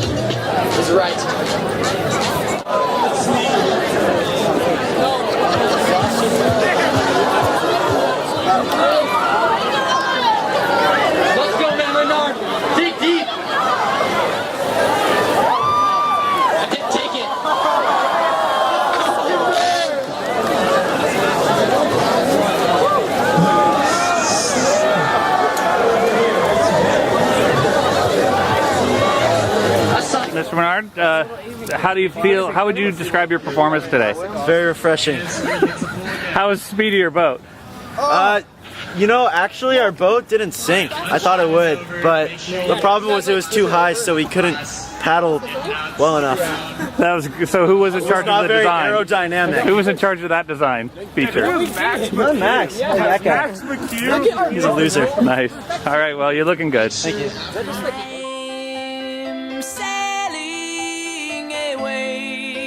is right. Let's go, Matt Menard. Dig deep. I didn't take it. Mr. Menard, how do you feel? How would you describe your performance today? Very refreshing. How was the speed of your boat? You know, actually our boat didn't sink. I thought it would, but the problem was it was too high, so we couldn't paddle well enough. That was so. Who was in charge of the design? Aerodynamic. Who was in charge of that design feature? Not Max. Yeah, that guy. He's a loser. Nice. All right. Well, you're looking good. Thank you. I'm sailing away,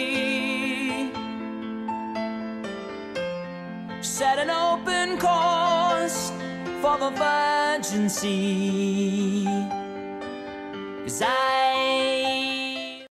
set an open course for the virgin sea, 'cause I